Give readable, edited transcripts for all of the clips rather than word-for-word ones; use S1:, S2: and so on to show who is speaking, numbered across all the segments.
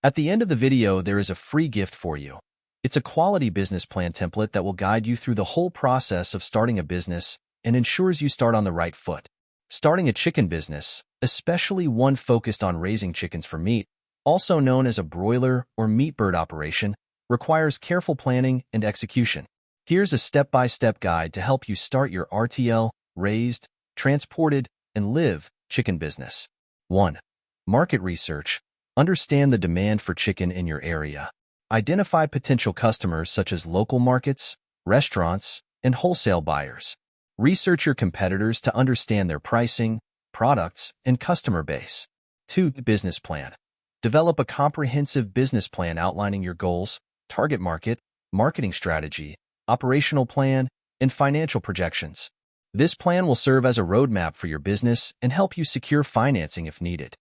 S1: At the end of the video, there is a free gift for you. It's a quality business plan template that will guide you through the whole process of starting a business and ensures you start on the right foot. Starting a chicken business, especially one focused on raising chickens for meat, also known as a broiler or meat bird operation, requires careful planning and execution. Here's a step-by-step guide to help you start your RTL, raised, transported, and live chicken business. 1. Market research. Understand the demand for chicken in your area. Identify potential customers such as local markets, restaurants, and wholesale buyers. Research your competitors to understand their pricing, products, and customer base. 2. Business plan. Develop a comprehensive business plan outlining your goals, target market, marketing strategy, operational plan, and financial projections. This plan will serve as a roadmap for your business and help you secure financing if needed.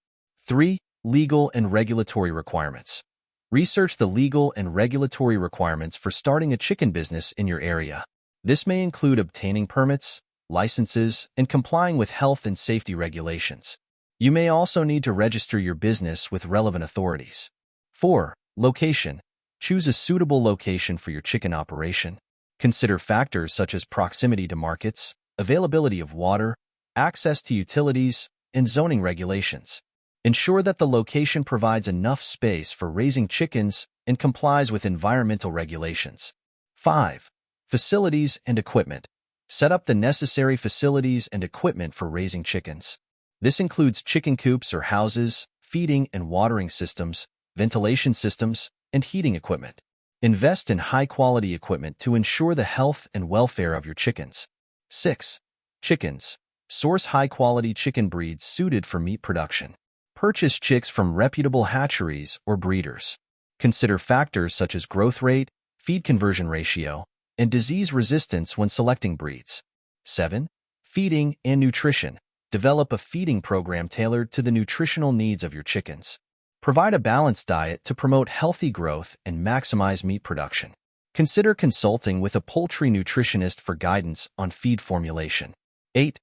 S1: 3. Legal and regulatory requirements. Research the legal and regulatory requirements for starting a chicken business in your area. This may include obtaining permits, licenses, and complying with health and safety regulations. You may also need to register your business with relevant authorities. 4. Location. Choose a suitable location for your chicken operation. Consider factors such as proximity to markets, availability of water, access to utilities, and zoning regulations. Ensure that the location provides enough space for raising chickens and complies with environmental regulations. 5. Facilities and equipment. Set up the necessary facilities and equipment for raising chickens. This includes chicken coops or houses, feeding and watering systems, ventilation systems, and heating equipment. Invest in high-quality equipment to ensure the health and welfare of your chickens. 6. Chickens. Source high-quality chicken breeds suited for meat production. Purchase chicks from reputable hatcheries or breeders. Consider factors such as growth rate, feed conversion ratio, and disease resistance when selecting breeds. 7. Feeding and nutrition. Develop a feeding program tailored to the nutritional needs of your chickens. Provide a balanced diet to promote healthy growth and maximize meat production. Consider consulting with a poultry nutritionist for guidance on feed formulation. 8.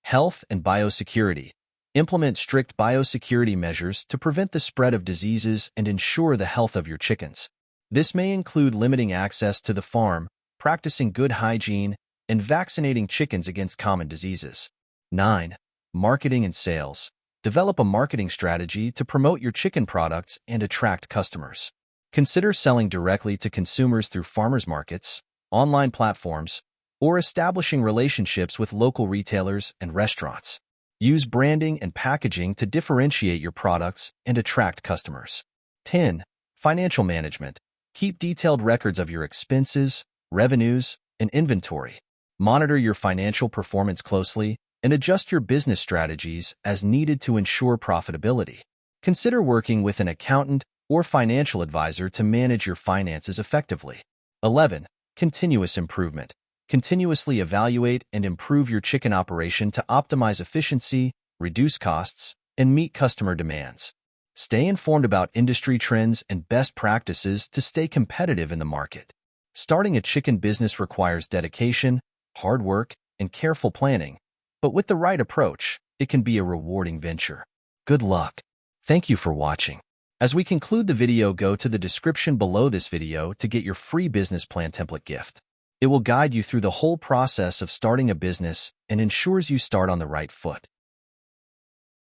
S1: Health and biosecurity. Implement strict biosecurity measures to prevent the spread of diseases and ensure the health of your chickens. This may include limiting access to the farm, practicing good hygiene, and vaccinating chickens against common diseases. 9. Marketing and sales. Develop a marketing strategy to promote your chicken products and attract customers. Consider selling directly to consumers through farmers markets, online platforms, or establishing relationships with local retailers and restaurants. Use branding and packaging to differentiate your products and attract customers. 10. Financial management. Keep detailed records of your expenses, revenues, and inventory. Monitor your financial performance closely and adjust your business strategies as needed to ensure profitability. Consider working with an accountant or financial advisor to manage your finances effectively. 11. Continuous improvement. Continuously evaluate and improve your chicken operation to optimize efficiency, reduce costs, and meet customer demands. Stay informed about industry trends and best practices to stay competitive in the market. Starting a chicken business requires dedication, hard work, and careful planning, but with the right approach, it can be a rewarding venture. Good luck. Thank you for watching. As we conclude the video, go to the description below this video to get your free business plan template gift. It will guide you through the whole process of starting a business and ensures you start on the right foot.